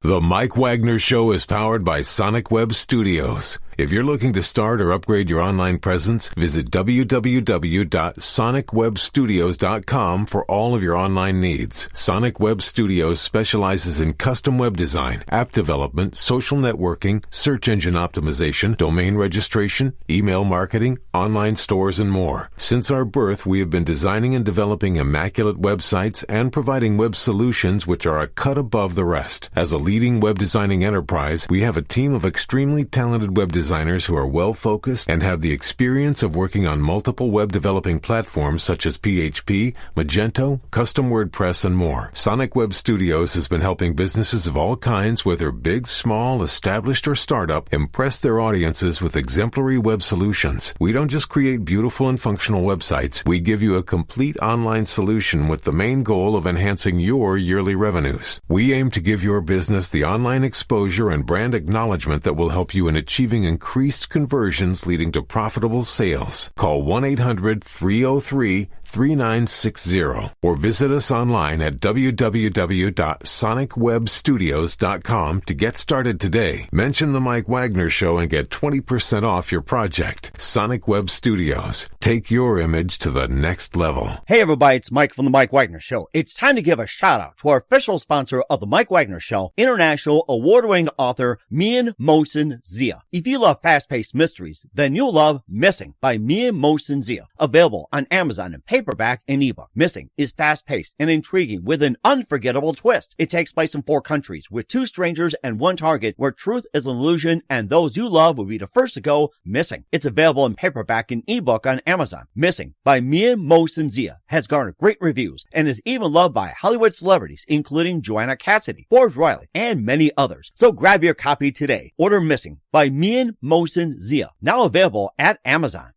The Mike Wagner Show is powered by Sonic Web Studios. If you're looking to start or upgrade your online presence, visit www.sonicwebstudios.com for all of your online needs. Sonic Web Studios specializes in custom web design, app development, social networking, search engine optimization, domain registration, email marketing, online stores, and more. Since our birth, we have been designing and developing immaculate websites and providing web solutions which are a cut above the rest. As a leading web designing enterprise, we have a team of extremely talented web designers who are well-focused and have the experience of working on multiple web developing platforms such as PHP, Magento, Custom WordPress, and more. Sonic Web Studios has been helping businesses of all kinds, whether big, small, established, or startup, impress their audiences with exemplary web solutions. We don't just create beautiful and functional websites. We give you a complete online solution with the main goal of enhancing your yearly revenues. We aim to give your business the online exposure and brand acknowledgement that will help you in achieving increased conversions leading to profitable sales. Call 1-800-303-3960 or visit us online at www.sonicwebstudios.com to get started today. Mention the Mike Wagner Show and get 20% off your project. Sonic Web Studios. Take your image to the next level. Hey everybody, it's Mike from the Mike Wagner Show. It's time to give a shout out to our official sponsor of the Mike Wagner Show, international award-winning author Mian Mohsen Zia. If you love fast-paced mysteries, then you'll love Missing by Mian Mohsen Zia. Available on Amazon in paperback and ebook. Missing is fast-paced and intriguing with an unforgettable twist. It takes place in 4 countries with 2 strangers and 1 target where truth is an illusion and those you love will be the first to go missing. It's available in paperback and ebook on Amazon. Missing by Mian Mohsen Zia has garnered great reviews and is even loved by Hollywood celebrities including Joanna Cassidy, Forbes Riley, and many others. So grab your copy today. Order Missing by Mian Mohsen Zia, now available at Amazon.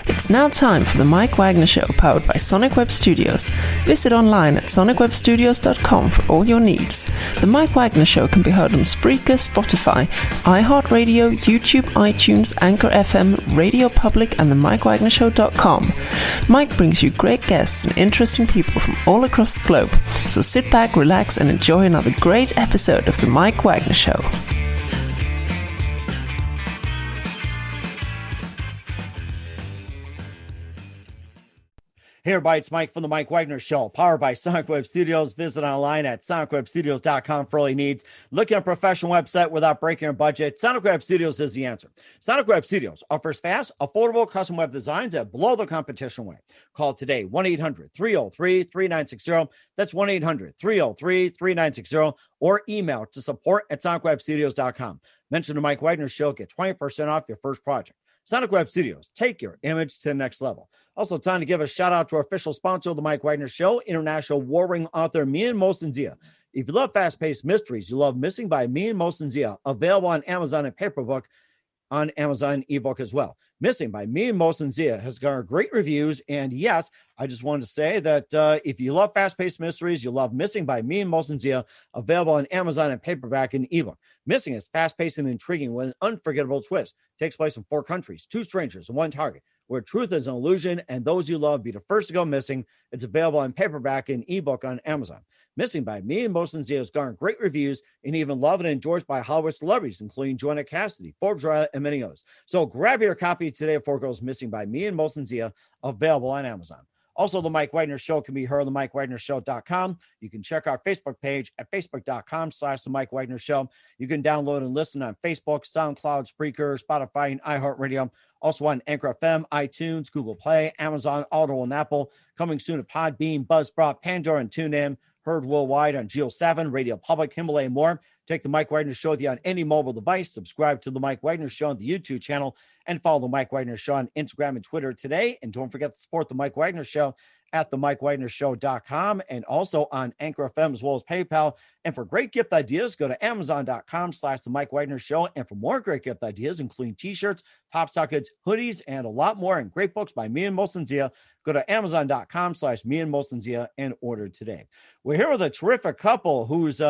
It's now time for the Mike Wagner Show, powered by Sonic Web Studios. Visit online at sonicwebstudios.com for all your needs. The Mike Wagner Show can be heard on Spreaker, Spotify, iHeartRadio, YouTube, iTunes, Anchor FM, Radio Public, and the MikeWagnerShow.com. Mike brings you great guests and interesting people from all across the globe. So sit back, relax, and enjoy another great episode of the Mike Wagner Show. Hey everybody, it's Mike from the Mike Wagner Show, powered by Sonic Web Studios. Visit online at sonicwebstudios.com for all your needs. Looking at a professional website without breaking your budget? Sonic Web Studios is the answer. Sonic Web Studios offers fast, affordable custom web designs at below the competition rate. Call today, 1-800-303-3960. That's 1-800-303-3960, or email to support@sonicwebstudios.com. Mention the Mike Wagner Show, get 20% off your first project. Sonic Web Studios, take your image to the next level. Also, time to give a shout out to our official sponsor of the Mike Wagner Show, international warring author Mian Mohsen Zia. If you love fast-paced mysteries, you love Missing by Mian Mohsen Zia, available on Amazon and paperback, on Amazon ebook as well. Missing by Mian Mohsen Zia has garnered great reviews. And yes, I just wanted to say that if you love fast-paced mysteries, you love Missing by Mian Mohsen Zia, available on Amazon and paperback and ebook. Missing is fast-paced and intriguing with an unforgettable twist. Takes place in 4 countries, 2 strangers, and 1 target, where truth is an illusion and those you love be the first to go missing. It's available in paperback and ebook on Amazon. Missing by Mian Mohsen Zia has garnered great reviews and even loved and endorsed by Hollywood celebrities, including Joanna Cassidy, Forbes Riley, and many others. So grab your copy today before it goes missing by Mian Mohsen Zia, available on Amazon. Also, the Mike Wagner Show can be heard on the MikeWagnerShow.com. You can check our Facebook page at facebook.com/the Mike Wagner Show. You can download and listen on Facebook, SoundCloud, Spreaker, Spotify, and iHeartRadio. Also on Anchor FM, iTunes, Google Play, Amazon, Audible, and Apple. Coming soon to Podbean, Buzzsprout, Pandora, and TuneIn. Heard worldwide on Geo 7, Radio Public, Himalaya, and more. Take the Mike Wagner Show with you on any mobile device. Subscribe to the Mike Wagner Show on the YouTube channel and follow the Mike Wagner Show on Instagram and Twitter today. And don't forget to support the Mike Wagner Show at the MikeWagnerShow.com and also on Anchor FM as well as PayPal. And for great gift ideas, go to Amazon.com/the Mike Wagner Show. And for more great gift ideas, including t-shirts, pop sockets, hoodies, and a lot more, and great books by Mian Mohsen Zia, go to Amazon.com/Mian Mohsen Zia and order today. We're here with a terrific couple who's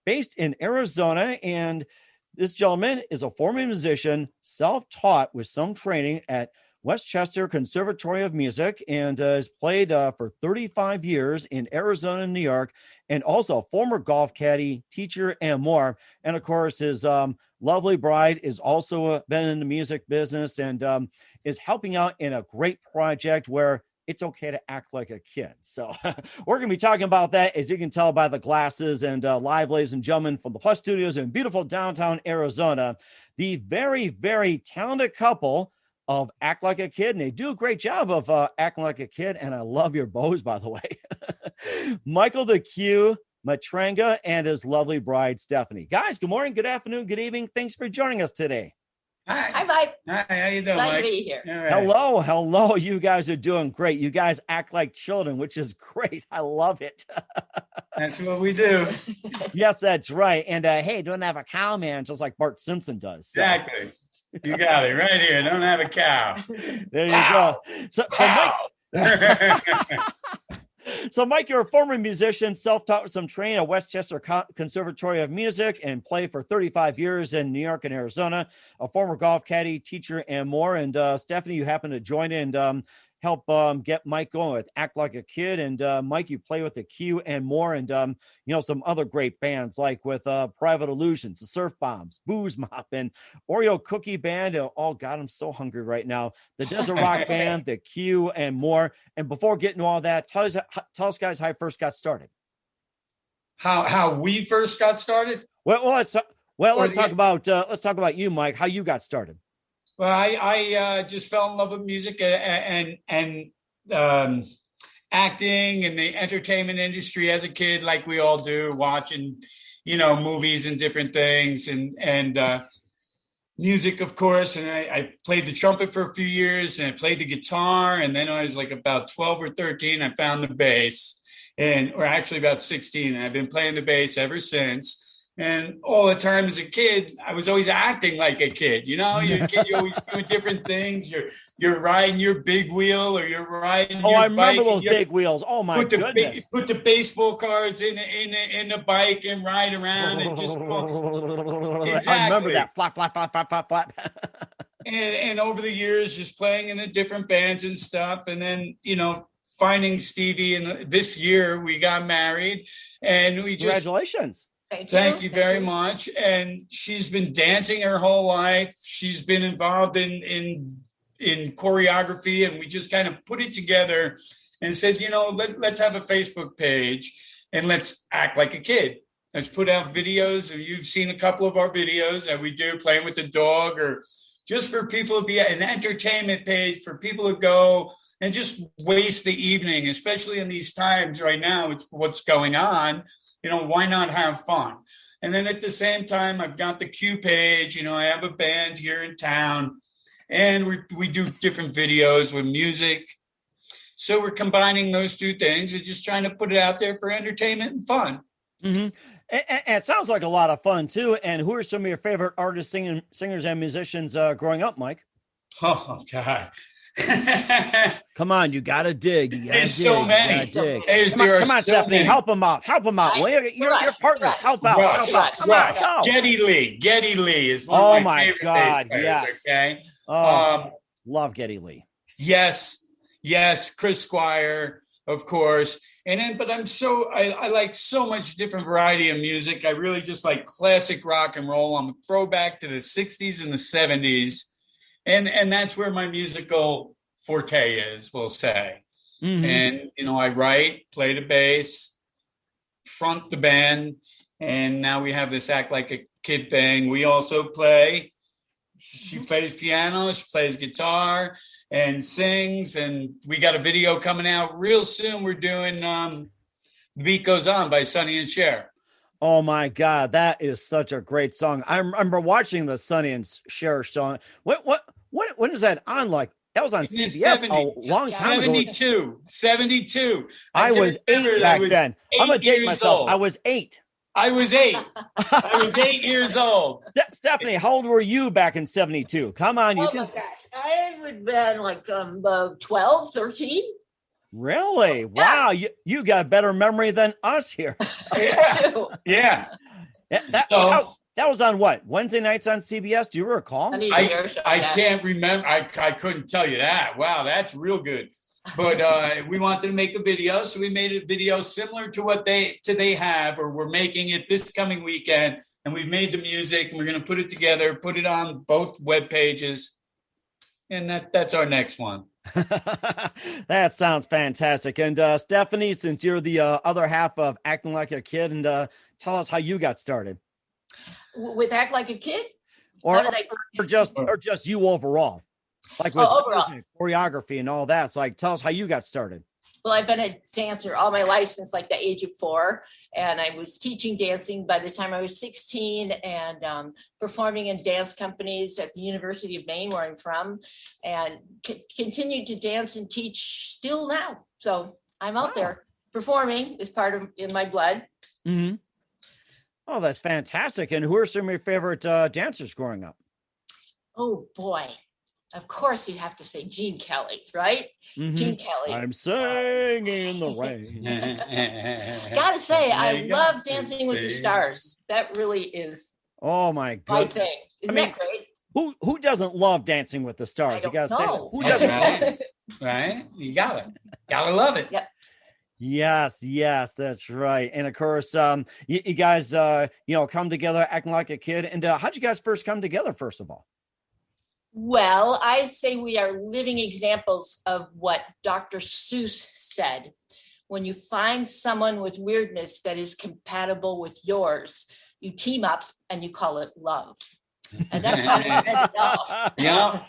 based in Arizona, and this gentleman is a former musician, self-taught with some training at Westchester Conservatory of Music, and has played for 35 years in Arizona and New York, and also former golf caddy, teacher, and more. And of course, his lovely bride is also been in the music business and is helping out in a great project where it's okay to act like a kid. So we're going to be talking about that, as you can tell by the glasses and live, ladies and gentlemen, from the Plus Studios in beautiful downtown Arizona, the very, very talented couple of Act Like a Kid. And they do a great job of acting like a kid. And I love your bows, by the way. Michael the Q Matranga and his lovely bride, Stephanie. Guys, good morning, good afternoon, good evening. Thanks for joining us today. Hi, Mike. Hi, how you doing, Glad Mike? to be here. All right. Hello. You guys are doing great. You guys act like children, which is great. I love it. That's what we do. Yes, that's right. And hey, don't have a cow, man, just like Bart Simpson does. So. Exactly. You got it right here. Don't have a cow. There you go. So Mike, so Mike, you're a former musician, self-taught with some training at Westchester Conservatory of Music, and played for 35 years in New York and Arizona, a former golf caddy, teacher, and more. And Stephanie, you happen to join and help get Mike going with Act Like a Kid. And Mike, you play with the Q and more, and some other great bands like with Private Illusions, the Surf Bombs, Booze Mop, and Oreo Cookie Band. Oh God, I'm so hungry right now. The Desert Rock Band, the Q, and more. And before getting to all that, tell us guys how you first got started. How we first got started? Let's talk about you, Mike. How you got started. Well, I just fell in love with music and acting and the entertainment industry as a kid, like we all do, watching, movies and different things and music, of course. And I played the trumpet for a few years, and I played the guitar. And then I was like about 12 or 13, I found the bass, or actually about 16. And I've been playing the bass ever since. And all the time as a kid, I was always acting like a kid. You're a kid, you're always doing different things. You're riding your big wheel, or you're riding your I remember bike, those big wheels. Oh my goodness. Put the baseball cards in the bike and ride around and just exactly. I remember that. Flap. and over the years, just playing in the different bands and stuff. And then, finding Stevie. And this year we got married, and we just... Congratulations. Thank you very much. And she's been dancing her whole life. She's been involved in choreography, and we just kind of put it together and said, let's have a Facebook page and let's act like a kid. Let's put out videos. You've seen a couple of our videos that we do, playing with the dog, or just for people to be an entertainment page for people to go and just waste the evening, especially in these times right now. It's what's going on. Why not have fun? And then at the same time, I've got the Q page. I have a band here in town, and we do different videos with music. So we're combining those two things and just trying to put it out there for entertainment and fun. Mm-hmm. And it sounds like a lot of fun too. And who are some of your favorite artists, singers, and musicians growing up, Mike? Oh God. Come on, you gotta dig. There's so many. Come on, Stephanie, help them out. Your partners, help out. Rush. Geddy Lee is one of my favorite God, players, yes. Okay. Love Geddy Lee. Yes, Chris Squire, of course. And then, but I like so much different variety of music. I really just like classic rock and roll. I'm a throwback to the 60s and the 70s. And that's where my musical forte is, we'll say. Mm-hmm. And, I write, play the bass, front the band, and now we have this Act Like a Kid thing. We also play. She plays piano, she plays guitar, and sings. And we got a video coming out real soon. We're doing The Beat Goes On by Sonny and Cher. Oh my God, that is such a great song. I remember watching the Sonny and Cher song. When is that on? Like, that was on CBS a long time ago. 72. I was 8 back then. I'm gonna date myself. I was 8. I was 8. I was 8 years old. Stephanie, how old were you back in 72? Come on, you can. My gosh. I would have been like 12, 13. Really? Wow. You got better memory than us here. Yeah. That was on what? Wednesday nights on CBS? Do you recall? I can't remember. I couldn't tell you that. Wow, that's real good. But we wanted to make a video, so we made a video similar to what they have, or we're making it this coming weekend. And we've made the music, and we're going to put it together, put it on both web pages, and that's our next one. That sounds fantastic. And Stephanie, since you're the other half of Acting Like a Kid, and tell us how you got started. With Act Like a Kid? Or just you overall. Like with music, choreography and all that. So tell us how you got started. Well, I've been a dancer all my life since like the age of 4. And I was teaching dancing by the time I was 16 and performing in dance companies at the University of Maine, where I'm from, and continued to dance and teach still now. So I'm out there performing is part of in my blood. Mm-hmm. Oh, that's fantastic. And who are some of your favorite dancers growing up? Oh, boy. Of course, you'd have to say Gene Kelly, right? Mm-hmm. Gene Kelly. I'm singing in the rain. Gotta say, I love Dancing with the Stars. That really is my thing. Isn't that great? Who doesn't love Dancing with the Stars? You gotta say that. Who doesn't love it? Right? You gotta love it. Yep. Yes, that's right. And of course, you guys, come together acting like a kid. And how'd you guys first come together, first of all? Well, I say we are living examples of what Dr. Seuss said. When you find someone with weirdness that is compatible with yours, you team up and you call it love. And that probably says it all. Yeah.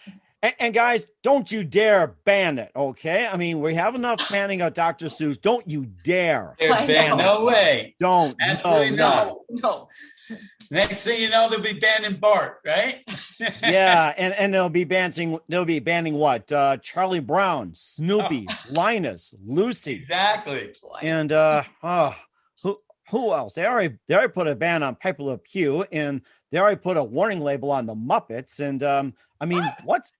And guys, don't you dare ban it, okay? I mean, we have enough banning of Dr. Seuss. Don't you dare. No way. Don't. Absolutely No. Next thing you know, they'll be banning Bart, right? Yeah, and they'll be banning what? Charlie Brown, Snoopy, Linus, Lucy. Exactly. And who else? They already put a ban on Piper Le Pew, and they already put a warning label on the Muppets. And I mean,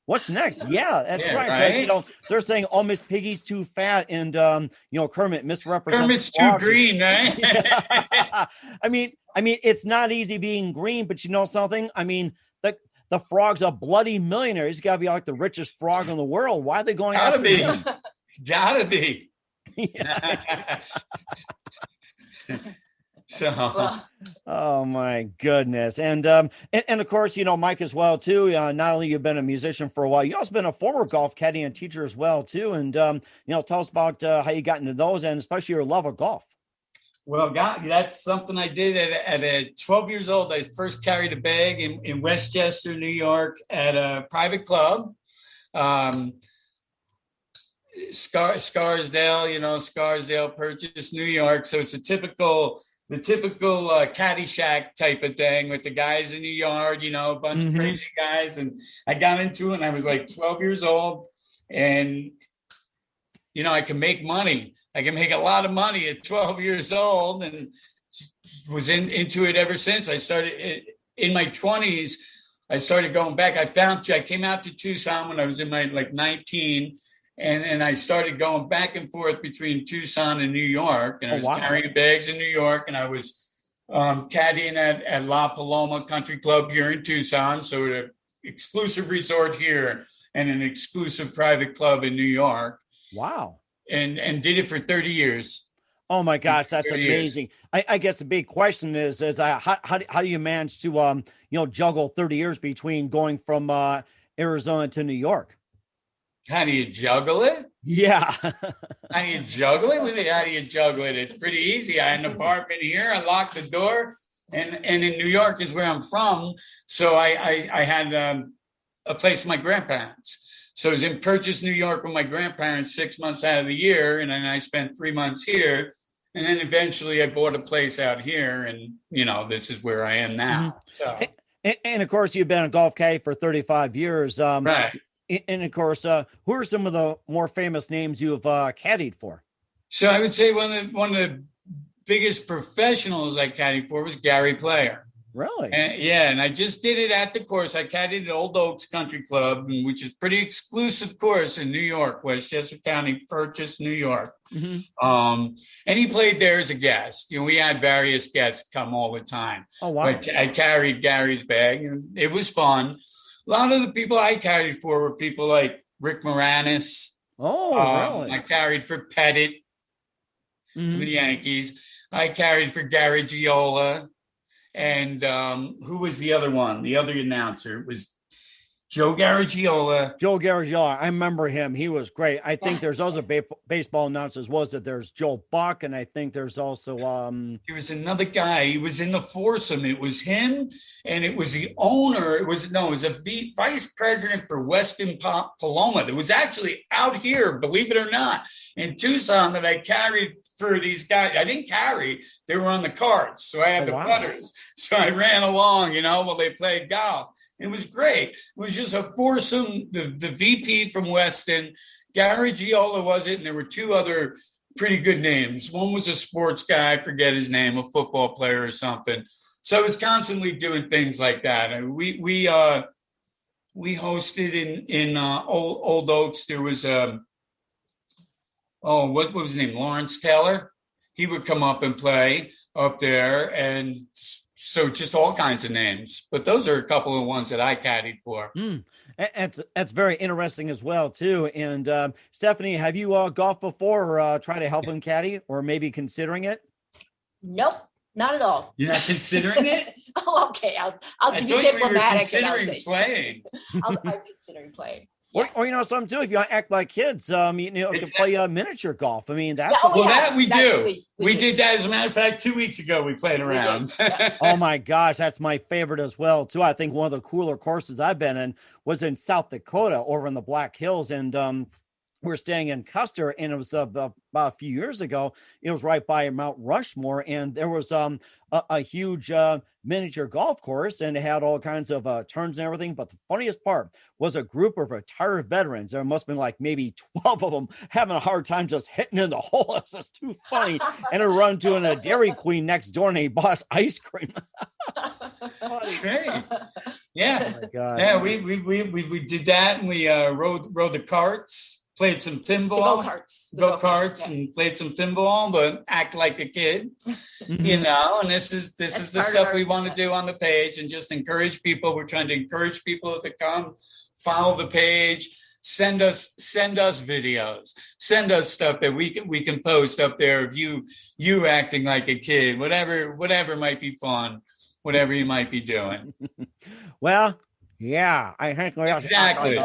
what's next? Yeah, that's right. Right? It's like, they're saying, oh, Miss Piggy's too fat, and Kermit misrepresents. Kermit's too green, right? Yeah. I mean, it's not easy being green, but you know something? I mean, the frog's a bloody millionaire. He's got to be like the richest frog in the world. Why are they going after him? Gotta be. Oh my goodness. And of course, Mike as well too. Not only you've been a musician for a while, you also been a former golf caddy and teacher as well too. And tell us about how you got into those, and especially your love of golf. Well, that's something I did at 12 years old. I first carried a bag in Westchester, New York, at a private club. Scarsdale, Scarsdale Purchase, New York. So it's the typical Caddyshack type of thing with the guys in the yard, a bunch of crazy guys. And I got into it, and I was like 12 years old, and I can make money. I can make a lot of money at 12 years old, and was into it ever since. I started in my 20s. I started going back. I came out to Tucson when I was in my 19, and I started going back and forth between Tucson and New York. And I was carrying bags in New York, and I was caddying at La Paloma Country Club here in Tucson. So an exclusive resort here and an exclusive private club in New York. Wow. And did it for 30 years. Oh my gosh, that's amazing. I guess the big question is how do you manage to juggle 30 years between going from Arizona to New York? How do you juggle it? Yeah. How do you juggle it? How do you juggle it? It's pretty easy. I had an apartment here. I locked the door, and in New York is where I'm from. So I had a place for my grandparents. So I was in Purchase, New York with my grandparents 6 months out of the year. And then I spent 3 months here. And then eventually I bought a place out here. And, this is where I am now. So. And of course, you've been a golf caddy for 35 years. Right. And of course, who are some of the more famous names you have caddied for? So I would say one of the biggest professionals I caddied for was Gary Player. Really? And I just did it at the course. I caddied at Old Oaks Country Club, which is a pretty exclusive course in New York, Westchester County, Purchase, New York. And he played there as a guest. We had various guests come all the time. Oh, wow. But I carried Gary's bag, and it was fun. A lot of the people I carried for were people like Rick Moranis. Oh, really? I carried for Pettit for the Yankees. I carried for Gary Giola. And who was the other one? The other announcer was Joe Garagiola. Joe Garagiola. I remember him. He was great. I think there's also baseball announcers. Was it? There's Joe Buck, and I think there's also there was another guy. He was in the foursome. It was him, and it was the owner. It was a vice president for Weston Paloma. That was actually out here, believe it or not, in Tucson that I carried for these guys. I didn't carry. They were on the carts. So I had the putters. So I ran along, while they played golf. It was great. It was just a foursome. The VP from Weston, Gary Giola was it, and there were two other pretty good names. One was a sports guy, I forget his name, a football player or something. So I was constantly doing things like that. And we hosted in Old Oaks. There was what was his name? Lawrence Taylor. He would come up and play up there, and so just all kinds of names. But those are a couple of ones that I caddied for. That's very interesting as well, too. And Stephanie, have you golfed before or tried to help him caddy or maybe considering it? Nope, not at all. You're not considering it? Oh, okay. I'll I be thought you were diplomatic. considering playing. I'm considering playing. Yeah. Or something too. If you act like kids, you can play miniature golf. I mean, that's that we do. We did that. As a matter of fact, 2 weeks ago we played around. Oh my gosh, that's my favorite as well too. I think one of the cooler courses I've been in was in South Dakota, over in the Black Hills, and we're staying in Custer, and it was about a few years ago. It was right by Mount Rushmore, and there was a huge miniature golf course, and it had all kinds of turns and everything. But the funniest part was a group of retired veterans. There must have been like maybe 12 of them having a hard time just hitting in the hole. It's just too funny. And a run to a Dairy Queen next door, and he bought us ice cream. Great. Yeah. Oh my God. Yeah, we did that, and we rode the carts. Played some pinball, go-karts, and played some pinball, but act like a kid, and this is the stuff we want to do on the page, and just encourage people. We're trying to encourage people to come follow the page, send us videos, send us stuff that we can post up there of you acting like a kid, whatever might be fun, whatever you might be doing. Well, yeah, I think we have exactly.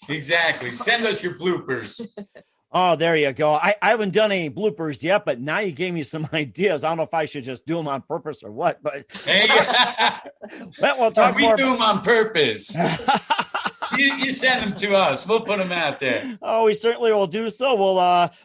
Exactly. Send us your bloopers. Oh, there you go. I haven't done any bloopers yet, but now you gave me some ideas. I don't know if I should just do them on purpose or what, but we'll talk more. We do them on purpose. You send them to us. We'll put them out there. Oh, we certainly will do so.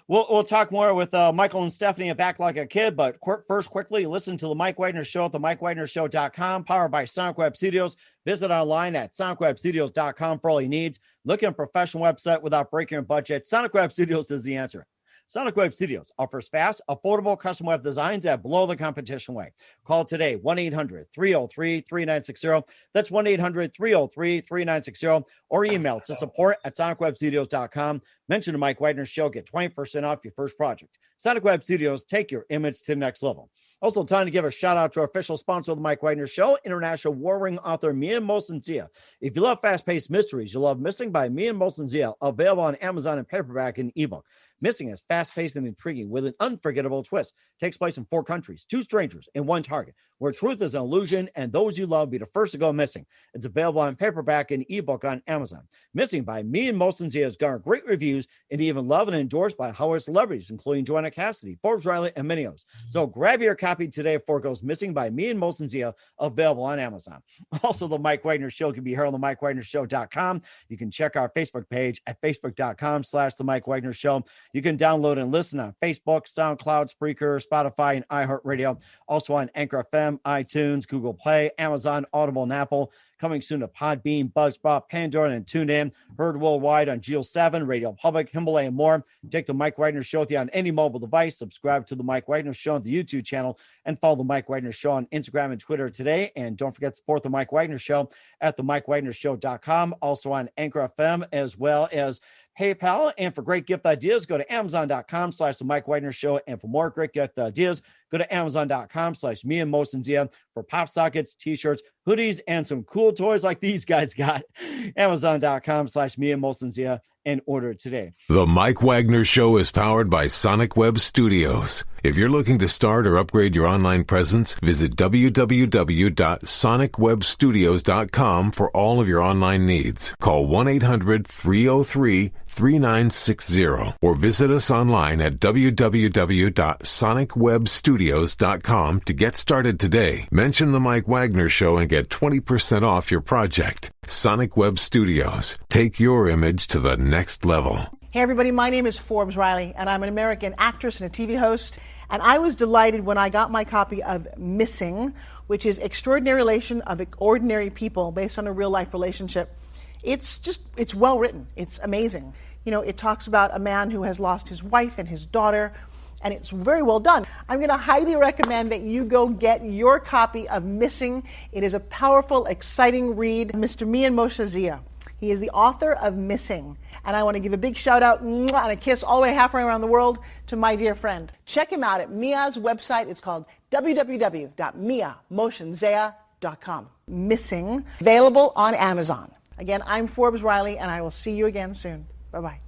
We'll talk more with Michael and Stephanie of Act Like a Kid. But first, quickly, listen to the Mike Wagner Show at themikewagnershow.com, powered by Sonic Web Studios. Visit online at sonicwebstudios.com for all your needs. Look at a professional website without breaking your budget. Sonic Web Studios is the answer. Sonic Web Studios offers fast, affordable custom web designs at below the competition way. Call today, 1-800-303-3960. That's 1-800-303-3960. Or email to support@sonicwebstudios.com. Mention the Mike Wagner Show. Get 20% off your first project. Sonic Web Studios, take your image to the next level. Also, time to give a shout out to our official sponsor of the Mike Wagner Show, international war ring author Mia Molson-Zia. If you love fast-paced mysteries, you'll love Missing by Mia Molson-Zia, available on Amazon in paperback and ebook. Missing is fast-paced and intriguing with an unforgettable twist. Takes place in 4 countries, 2 strangers, and 1 target, where truth is an illusion and those you love be the first to go missing. It's available on paperback and ebook on Amazon. Missing by Mia Molson-Zia has garnered great reviews and even loved and endorsed by Hollywood celebrities, including Joanna Cassidy, Forbes Riley, and many others. So grab your copy today before it goes missing by Mia Molson-Zia, available on Amazon. Also, the Mike Wagner Show can be heard on the MikeWagnerShow.com. You can check our Facebook page at facebook.com/the Mike Wagner Show. You can download and listen on Facebook, SoundCloud, Spreaker, Spotify, and iHeartRadio. Also on Anchor FM, iTunes, Google Play, Amazon, Audible, and Apple. coming soon to Podbean, Buzzsprout, Pandora, and TuneIn. Heard worldwide on Geo 7, Radio Public, Himalaya, and more. Take the Mike Wagner Show with you on any mobile device. Subscribe to the Mike Wagner Show on the YouTube channel and follow the Mike Wagner Show on Instagram and Twitter today. And don't forget to support the Mike Wagner Show at themikewagnershow.com. Also on Anchor FM as well as PayPal. And for great gift ideas, go to amazon.com/the Mike Wagner Show. And for more great gift ideas, go to amazon.com/me and Mosensia for pop sockets, t-shirts, hoodies, and some cool toys like these guys got. Amazon.com/me and Mosensia and order today. The Mike Wagner Show is powered by Sonic Web Studios. If you're looking to start or upgrade your online presence, visit www.sonicwebstudios.com for all of your online needs. Call 1-800-303-3960 or visit us online at www.sonicwebstudios.com to get started today. Mention the Mike Wagner Show and get 20% off your project. Sonic Web Studios. Take your image to the next level. Hey everybody, my name is Forbes Riley, and I'm an American actress and a TV host. And I was delighted when I got my copy of Missing, which is Extraordinary Relation of Ordinary People based on a real life relationship. It's well written. It's amazing. You know, it talks about a man who has lost his wife and his daughter, and it's very well done. I'm going to highly recommend that you go get your copy of Missing. It is a powerful, exciting read. Mr. Mian Moshe Zia. He is the author of Missing. And I want to give a big shout out and a kiss all the way halfway around the world to my dear friend. Check him out at Mia's website. It's called www.miamoshenzea.com. Missing, available on Amazon. Again, I'm Forbes Riley, and I will see you again soon. Bye-bye.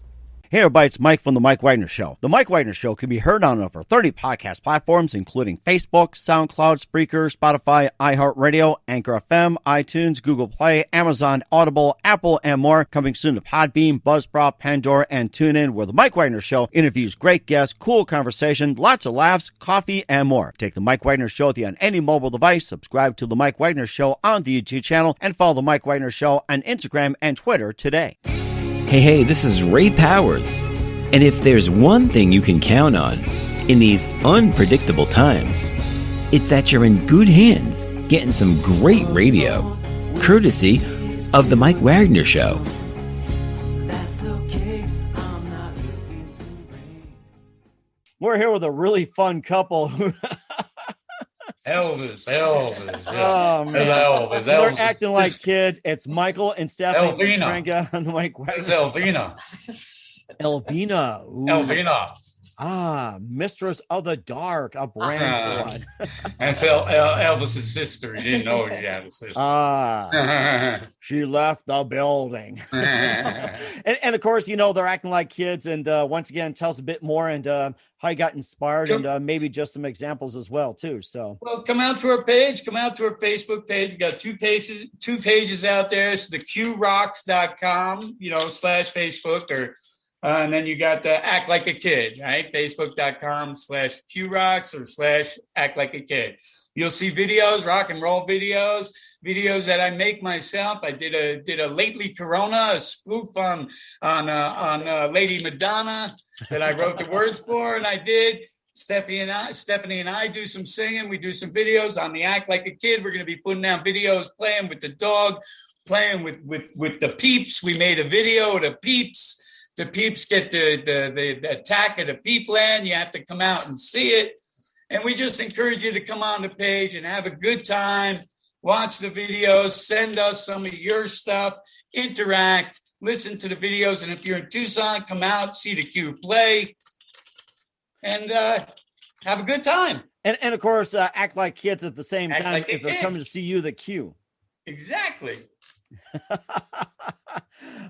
Hey everybody, it's Mike from The Mike Wagner Show. The Mike Wagner Show can be heard on over 30 podcast platforms, including Facebook, SoundCloud, Spreaker, Spotify, iHeartRadio, Anchor FM, iTunes, Google Play, Amazon, Audible, Apple, and more. Coming soon to Podbean, Buzzsprout, Pandora, and TuneIn, where The Mike Wagner Show interviews great guests, cool conversation, lots of laughs, coffee, and more. Take The Mike Wagner Show with you on any mobile device. Subscribe to The Mike Wagner Show on the YouTube channel, and follow The Mike Wagner Show on Instagram and Twitter today. Hey, this is Ray Powers. And if there's one thing you can count on in these unpredictable times, it's that you're in good hands getting some great radio, courtesy of The Mike Wagner Show. We're here with a really fun couple who Elvis. Oh man, Elvis. They're acting like kids. It's Michael and Stephanie Elvina. on the Mike Wagner. It's Elvina. Elvina. Ooh. Elvina. Mistress of the Dark, a brand one. That's Elvis's sister. You didn't know he had a sister. She left the building. and of course, you know, they're acting like kids. And once again, tell us a bit more and how you got inspired and maybe just some examples as well, too. So, well, come out to our page, come out to our Facebook page. We got two pages out there. It's the qrocks.com, /Facebook or and then you got the Act Like a Kid, right? Facebook.com/QRocks or /Act Like a Kid. You'll see videos, rock and roll videos that I make myself. I did a Lately Corona, a spoof on Lady Madonna that I wrote the words for, and I did. Stephanie and I do some singing. We do some videos on the Act Like a Kid. We're going to be putting out videos, playing with the dog, playing with the peeps. We made a video of the peeps. The peeps get the attack of the peep land. You have to come out and see it. And we just encourage you to come on the page and have a good time. Watch the videos. Send us some of your stuff. Interact. Listen to the videos. And if you're in Tucson, come out, see the Q play. And have a good time. And of course, act like kids at the same Act time like if they're coming to see you, the Q. Exactly.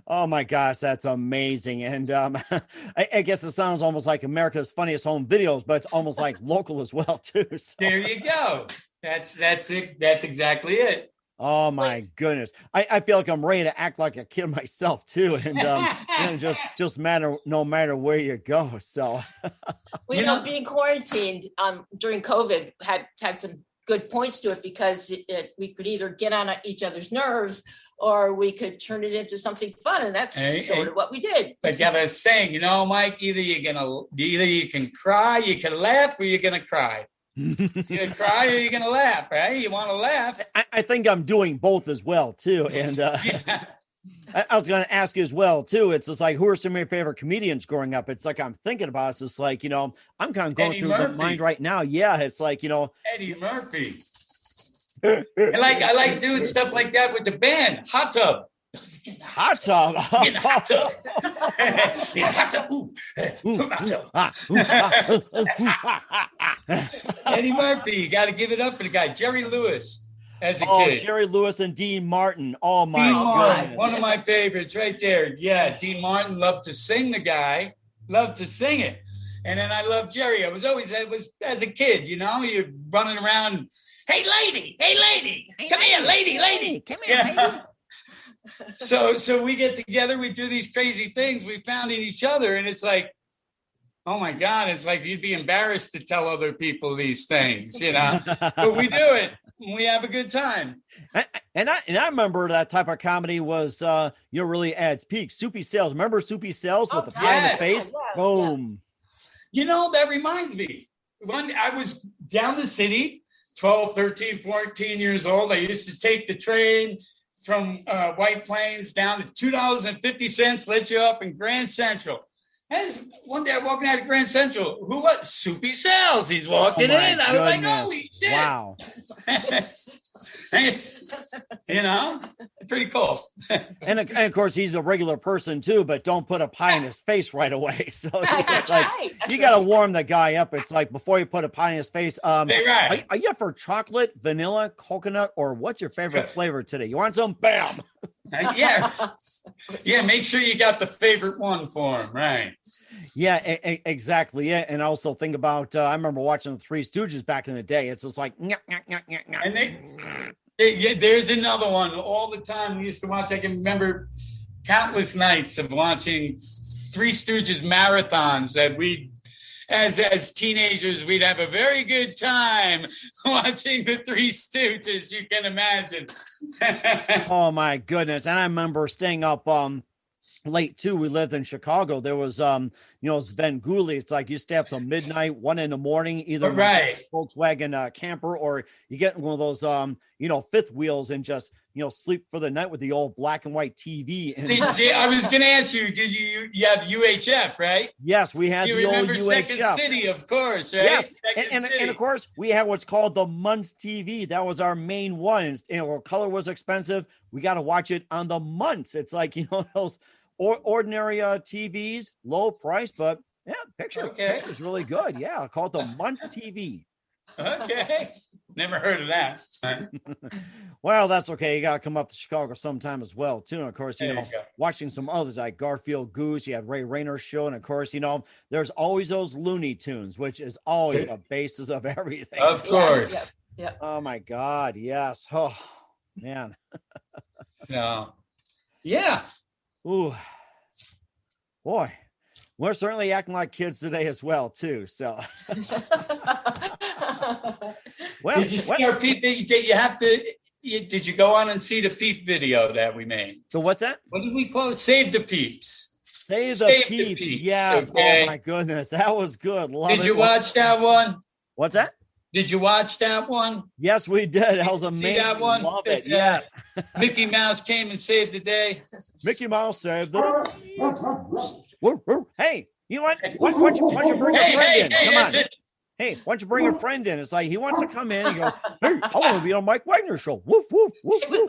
Oh my gosh, that's amazing. And I guess it sounds almost like America's Funniest Home Videos, but it's almost like local as well too. So. There you go. That's it. That's exactly it. Oh my goodness. I feel like I'm ready to act like a kid myself too. And just no matter where you go. So well, being quarantined during COVID had some good points to it because we could either get on each other's nerves or we could turn it into something fun, and that's sort of what we did. I got a saying, Mike, either you can cry, you can laugh, or you're gonna cry. You gonna cry or you gonna laugh, right? You want to laugh. I think I'm doing both as well too. And Yeah. I was going to ask you as well too. It's just like, who are some of your favorite comedians growing up? It's like I'm thinking about it. It's just like, I'm kind of going Eddie through Murphy. the mind right now. Yeah, it's like, Eddie Murphy. I like doing stuff like that with the band. Hot Tub. Hot Tub. In the hot tub. In the hot tub. Ooh. Hot tub. Eddie Murphy. You got to give it up for the guy. Jerry Lewis as a kid. Jerry Lewis and Dean Martin. Oh my Dean Martin, goodness. one of my favorites right there. Yeah, Dean Martin loved to sing. The guy loved to sing it, and then I loved Jerry. I was as a kid, you're running around. Hey lady, come here, lady, come here, lady. So we get together, we do these crazy things we found in each other, and it's like, oh my God, it's like you'd be embarrassed to tell other people these things, but we do it. We have a good time. And I remember that type of comedy was, really at its peak. Soupy Sales. Remember Soupy Sales with the pie in the face? Yeah. Boom. That reminds me. When I was down the city, 12, 13, 14 years old, I used to take the train from White Plains down to $2.50, let you up in Grand Central. And one day I'm walking out of Grand Central. Who was Soupy Sales? He's walking in. I was like, holy shit. Wow. It's, pretty cool. And of course, he's a regular person too, but don't put a pie in his face right away. So it's like, you got to warm the guy up. It's like, before you put a pie in his face, are you for chocolate, vanilla, coconut, or what's your favorite flavor today? You want some? Bam. Yeah, make sure you got the favorite one for him, right? Yeah, exactly. Yeah, and I also think about, I remember watching the Three Stooges back in the day. It's just like, and there's another one all the time we used to watch. I can remember countless nights of watching Three Stooges marathons that as teenagers, we'd have a very good time watching the Three Stooges, you can imagine. Oh my goodness. And I remember staying up late too. We lived in Chicago. There was Svengoolie. It's like you stay up till midnight, 1 a.m, either right. Volkswagen camper, or you get one of those fifth wheels and just sleep for the night with the old black and white TV. I was gonna ask you, did you have UHF, right? Yes, we had the old UHF. Second City, of course, right? Yes, and of course we had what's called the Muntz TV. That was our main one. Color was expensive. We got to watch it on the Muntz. It's like those ordinary TVs, low price, but yeah, picture's really good. Yeah, called the Muntz TV. Okay, never heard of that. Well, that's okay. You got to come up to Chicago sometime as well, too. And of course, watching some others like Garfield Goose, you had Ray Rayner's show, and of course, there's always those Looney Tunes, which is always the basis of everything. Of course. Yeah. Oh my God, yes. Oh man. No. Yeah. Ooh, boy, we're certainly acting like kids today as well, too. So, well, did you see our peep? Did you go on and see the peep video that we made? So what's that? What did we call it? Save the Peeps. Save the Peeps. Yes. Okay. Oh my goodness, that was good. Did you watch that one? What's that? Did you watch that one? Yes, we did. That was amazing. See that one? Love it. Yes. Mickey Mouse came and saved the day. Mickey Mouse saved the day. Hey, you know what? Why don't you bring a friend in? Come on. Hey, why don't you bring a friend in? It's like he wants to come in. He goes, hey, I want to be on Mike Wagner show. Woof, woof, woof. His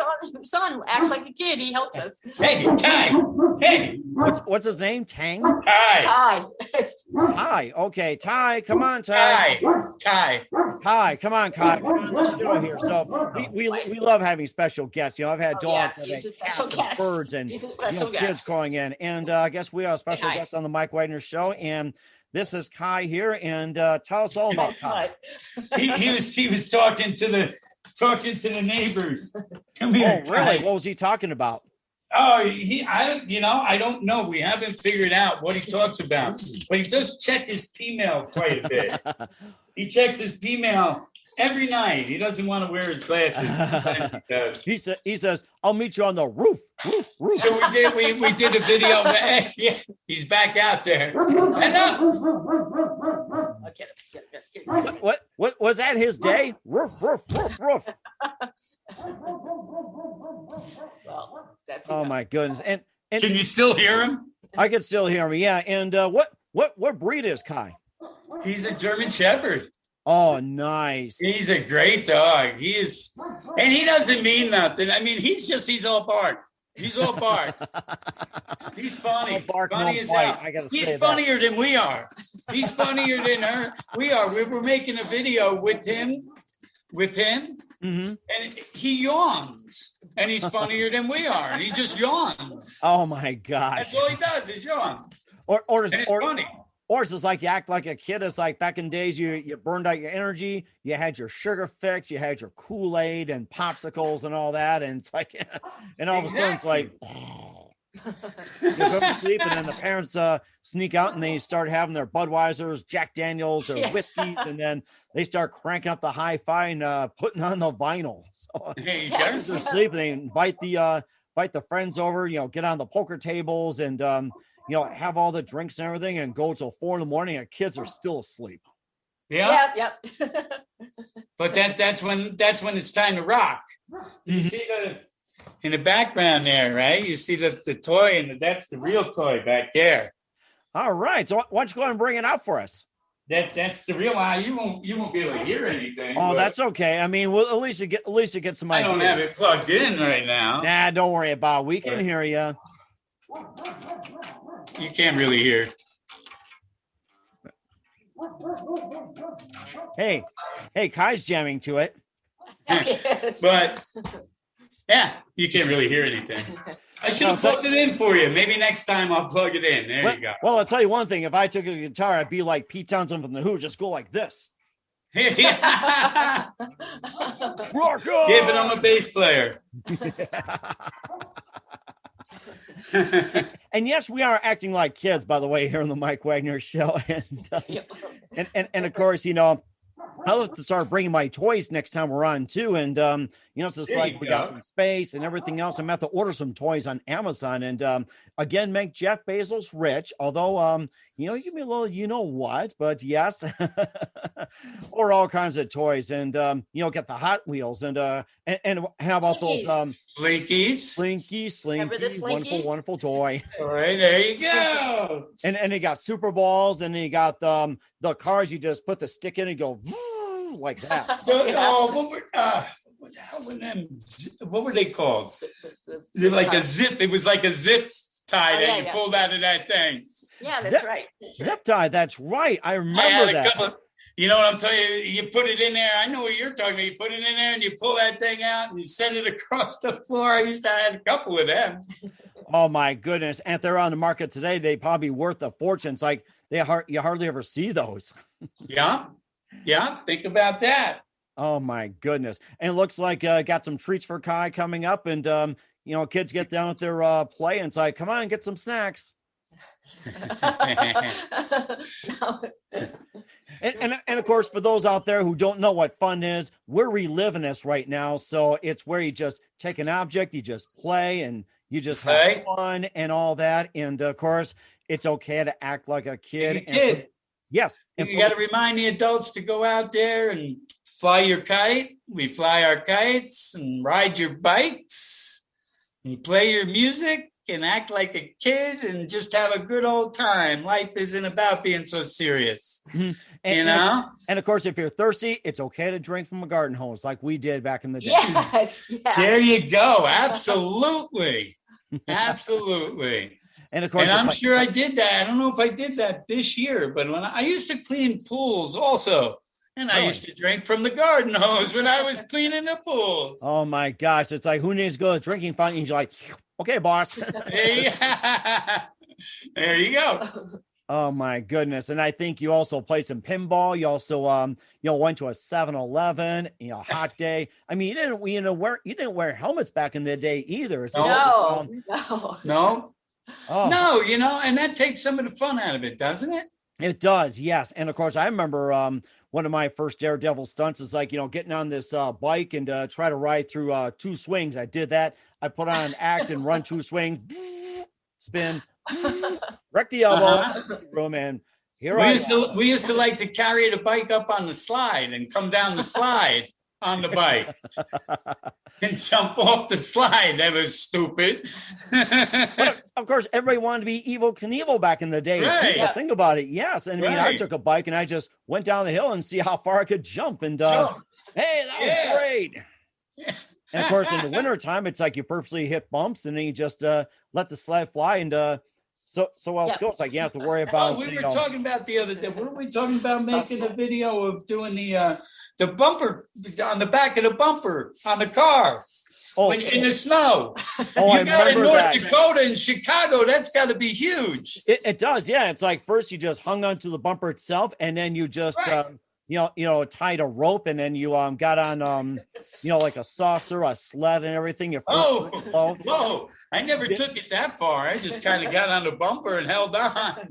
son acts like a kid. He helps us. Hey, Ty. Hey. What's his name? Tang? Ty. Ty. Okay, Ty. Come on, Ty. Ty. Come on, Kai. Come on the show here. So we love having special guests. I've had dogs, and birds, and kids calling in. And I guess we have a special guest on the Mike Wagner show. And this is Kai here, and tell us all about Kai. He was talking to the neighbors. Come here. Oh, really? Kai. What was he talking about? Oh, I don't know. We haven't figured out what he talks about, but he does check his P-mail quite a bit. He checks his P-mail Every night. He doesn't want to wear his glasses. Sometimes he does. He says, "I'll meet you on the roof." So we did a video. Yeah, he's back out there. Enough. What was that? His day? Roof. Well, that's Oh enough. my goodness! And Can you still hear him? I can still hear him. Yeah. And what breed is Kai? He's a German Shepherd. Oh, nice. He's a great dog. He is, and he doesn't mean nothing. I mean, he's all bark. He's all bark. He's funny. No bark, Funny no as bite. hell. I gotta say He's that. funnier than we are. He's funnier than her. We are. We were making a video with him, Mm-hmm. and he yawns. And he's funnier than we are. He just yawns. Oh my gosh. That's all he does is yawn. Or And it's funny. Or it's just like you act like a kid. It's like back in days, you burned out your energy. You had your sugar fix. You had your Kool-Aid and popsicles and all that. And it's like, and all of a sudden it's like, you go to sleep, and then the parents sneak out and they start having their Budweisers, Jack Daniels, or whiskey, and then they start cranking up the hi-fi and putting on the vinyl. So There you they're go. sleeping. They invite the friends over. Get on the poker tables and have all the drinks and everything, and go till 4 a.m. and kids are still asleep. Yeah. Yep. But that's when it's time to rock. You see in the background there, right? You see the toy, and that's the real toy back there. All right. So why don't you go ahead and bring it out for us? That's the real one. You won't be able to hear anything. Oh, but that's okay. I mean, well, at least you get some I ideas. don't have it plugged in right now. Nah, don't worry about it. We can hear you. You can't really hear. Hey, Kai's jamming to it. Yes. But yeah, you can't really hear anything. I should have plugged it in for you. Maybe next time I'll plug it in. There you go. Well, I'll tell you one thing. If I took a guitar, I'd be like Pete Townsend from The Who. Just go like this. Yeah, Rock on! but I'm a bass player. And yes, we are acting like kids, by the way, here on the Mike Wagner Show. And of course, I'll have to start bringing my toys next time we're on too. And it's just There like you we go. got some space and everything else. I'm going to have to order some toys on Amazon and again make Jeff Bezos rich. Although you give me a little what, but yes, or all kinds of toys and get the Hot Wheels and how about those Slinkies. Remember the Slinky? wonderful toy. All right, there you go. And you got Super Balls, and you got the cars. You just put the stick in and go like that. What the hell were them? What were they called? They're like a zip. It was like a zip tie that you pulled out of that thing. Yeah, that's right. Zip tie. That's right. I I remember had a that. couple. You know what I'm telling you? You put it in there. I know what you're talking about. You put it in there and you pull that thing out and you send it across the floor. I used to have a couple of them. Oh my goodness! And if they're on the market today, they probably worth a fortune. It's like you hardly ever see those. Yeah. Think about that. Oh my goodness! And it looks like got some treats for Kai coming up, and kids get down with their play, and it's like, come on, get some snacks. And of course, for those out there who don't know what fun is, we're reliving this right now. So it's where you just take an object, you just play, and you just have fun and all that. And of course, it's okay to act like a kid. Yes. And you got to remind the adults to go out there and fly your kite. We fly our kites and ride your bikes and play your music and act like a kid and just have a good old time. Life isn't about being so serious. Mm-hmm. And of course, if you're thirsty, it's okay to drink from a garden hose like we did back in the day. Yes. Yeah. There you go. Absolutely. Absolutely. And of course, I'm sure I did that. I don't know if I did that this year, but when I used to clean pools also. And I used to drink from the garden hose when I was cleaning the pools. Oh my gosh. It's like, who needs to go to the drinking fountain? And you're like, okay, boss. There you go. Oh my goodness. And I think you also played some pinball. You also went to a 7-Eleven, hot day. I mean, you didn't wear helmets back in the day either. It's No. No, and that takes some of the fun out of it, doesn't it? It does, yes. And of course, I remember one of my first Daredevil stunts is like, getting on this bike and try to ride through 2 swings. I did that. I put on an act and run 2 swings, spin, wreck the elbow, room, and here I am. We used to like to carry the bike up on the slide and come down the slide on the bike and jump off the slide. That was stupid. But of course, everybody wanted to be Evel Knievel back in the day. Right. Too. Think about it. Yes. And I mean, I took a bike and I just went down the hill and see how far I could jump. And hey, that was great. Yeah. And of course, in the wintertime, it's like you purposely hit bumps and then you just let the sled fly and so else goes. Like you have to worry about. We were talking about the other day. Weren't we talking about making a video of doing the bumper on the back of the bumper on the car? In the snow. You got in North Dakota and Chicago. That's got to be huge. It does. Yeah. It's like first you just hung onto the bumper itself and then you just tied a rope and then you got on like a saucer, a sled and everything. Whoa. I never took it that far. I just kind of got on the bumper and held on.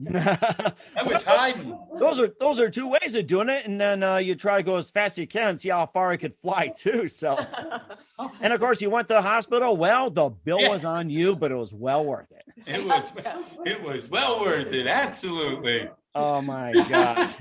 I was hiding. Those are 2 ways of doing it. And then you try to go as fast as you can, see how far I could fly too. So, and of course you went to the hospital. Well, the bill was on you, but it was well worth it. It was well worth it. Absolutely. Oh my God.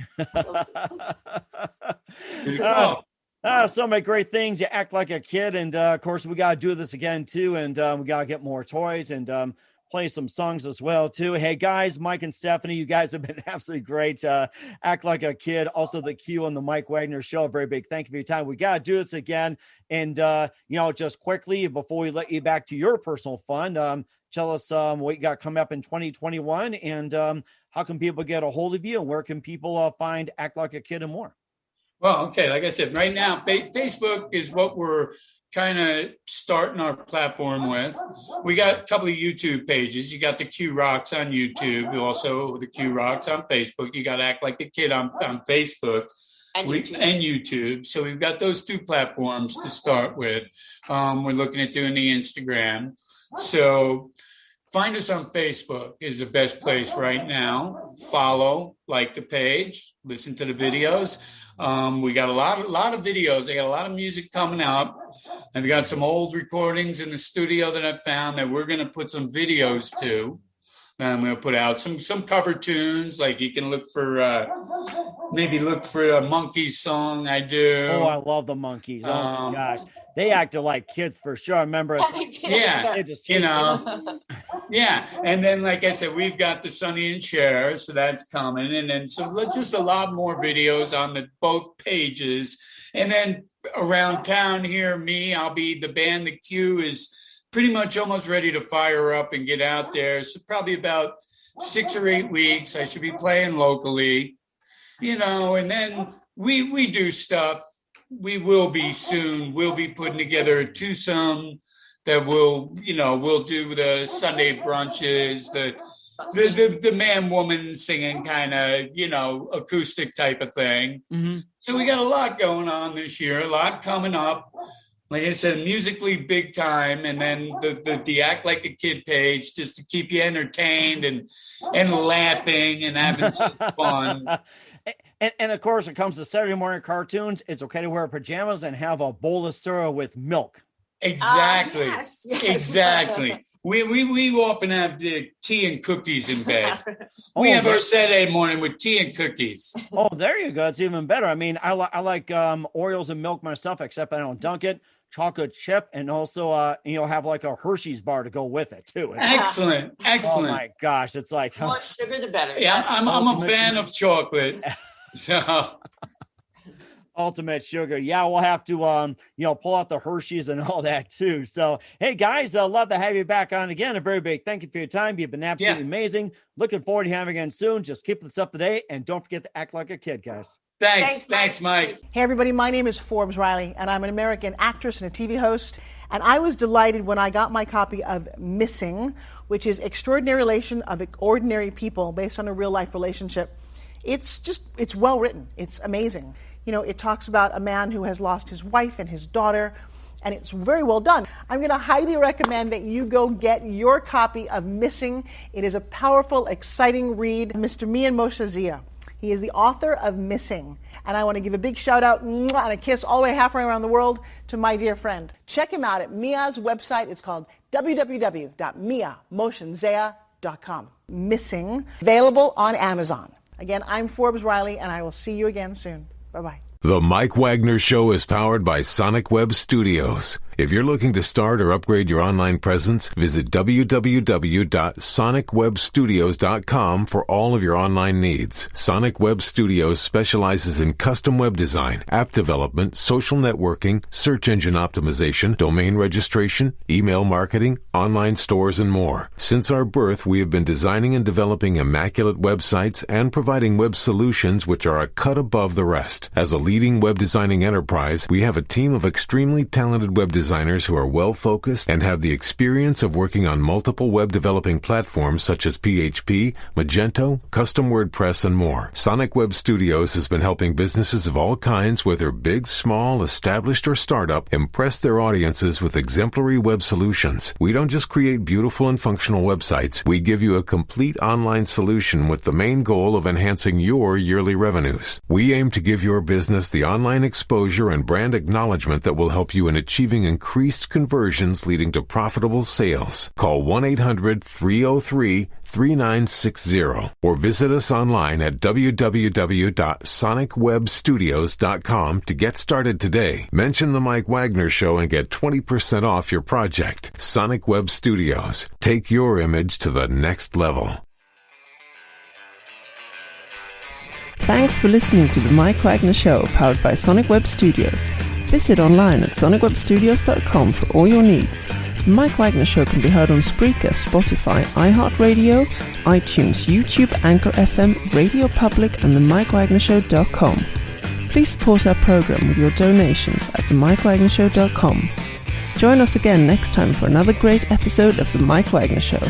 So many great things. You act like a kid. And of course, we got to do this again, too. And we got to get more toys and play some songs as well, too. Hey, guys, Mike and Stephanie, you guys have been absolutely great. Act like a kid. Also, the Q on the Mike Wagner Show. A very big thank you for your time. We got to do this again. And, just quickly, before we let you back to your personal fun, tell us what you got coming up in 2021 and how can people get a hold of you and where can people find Act Like a Kid and more? Well, okay. Like I said, right now, Facebook is what we're kind of starting our platform with. We got a couple of YouTube pages. You got the Q Rocks on YouTube, also the Q Rocks on Facebook. You got Act Like a Kid on Facebook and YouTube. So we've got those 2 platforms to start with. We're looking at doing the Instagram. So find us on Facebook is the best place right now. Follow, like the page, listen to the videos. We got a lot of videos. I got a lot of music coming up. I've got some old recordings in the studio that I found that we're going to put some videos to. I'm going to put out some cover tunes. Like you can look for a Monkees song. I do. Oh, I love the Monkees. Oh my gosh. They acted like kids for sure. I remember. They just yeah. And then, like I said, we've got the Sonny and Cher, so that's coming. And then, so just a lot more videos on both pages. And then around town here, I'll be the band. The Q is pretty much almost ready to fire up and get out there. So probably about 6 or 8 weeks, I should be playing locally, and then we do stuff. We will be soon. We'll be putting together a twosome that we'll do the Sunday brunches, the man woman singing kind of, acoustic type of thing. Mm-hmm. So we got a lot going on this year, a lot coming up. Like I said, musically big time. And then the Act Like a Kid page just to keep you entertained and laughing and having some fun. And of course, it comes to Saturday morning cartoons. It's okay to wear pajamas and have a bowl of cereal with milk. Exactly. Yes. Exactly. We often have the tea and cookies in bed. We have our Saturday morning with tea and cookies. Oh, there you go. It's even better. I mean, I like Oreos and milk myself, except I don't dunk it. Chocolate chip, and also have like a Hershey's bar to go with it too. Excellent. Oh my gosh, it's like the more sugar the better. Yeah, I'm a fan of chocolate. So ultimate sugar. Yeah, we'll have to pull out the Hershey's and all that too. So hey guys, love to have you back on again. A very big thank you for your time. You've been absolutely amazing. Looking forward to having you again soon. Just keep this up to date and don't forget to act like a kid, guys. Thanks, Mike. Hey, everybody. My name is Forbes Riley, and I'm an American actress and a TV host. And I was delighted when I got my copy of Missing, which is Extraordinary Relation of Ordinary People based on a real-life relationship. It's well written. It's amazing. It talks about a man who has lost his wife and his daughter, and it's very well done. I'm going to highly recommend that you go get your copy of Missing. It is a powerful, exciting read. Mr. Mian Moshe Zia. He is the author of Missing. And I want to give a big shout out and a kiss all the way halfway around the world to my dear friend. Check him out at Mia's website. It's called www.miamotionzea.com. Missing, available on Amazon. Again, I'm Forbes Riley, and I will see you again soon. Bye-bye. The Mike Wagner Show is powered by Sonic Web Studios. If you're looking to start or upgrade your online presence, visit www.sonicwebstudios.com for all of your online needs. Sonic Web Studios specializes in custom web design, app development, social networking, search engine optimization, domain registration, email marketing, online stores, and more. Since our birth, we have been designing and developing immaculate websites and providing web solutions which are a cut above the rest. As a leading web designing enterprise, we have a team of extremely talented web designers who are well-focused and have the experience of working on multiple web developing platforms such as PHP, Magento, custom WordPress, and more. Sonic Web Studios has been helping businesses of all kinds, whether big, small, established, or startup, impress their audiences with exemplary web solutions. We don't just create beautiful and functional websites. We give you a complete online solution with the main goal of enhancing your yearly revenues. We aim to give your business the online exposure and brand acknowledgement that will help you in achieving increased conversions leading to profitable sales. Call 1-800-303-3960 or visit us online at www.sonicwebstudios.com to get started today. Mention the Mike Wagner Show and get 20% off your project. Sonic Web Studios. Take your image to the next level. Thanks for listening to the Mike Wagner Show, powered by Sonic Web Studios. Visit online at sonicwebstudios.com for all your needs. The Mike Wagner Show can be heard on Spreaker, Spotify, iHeartRadio, iTunes, YouTube, Anchor FM, Radio Public, and themikewagnershow.com. Please support our program with your donations at themikewagnershow.com. Join us again next time for another great episode of The Mike Wagner Show.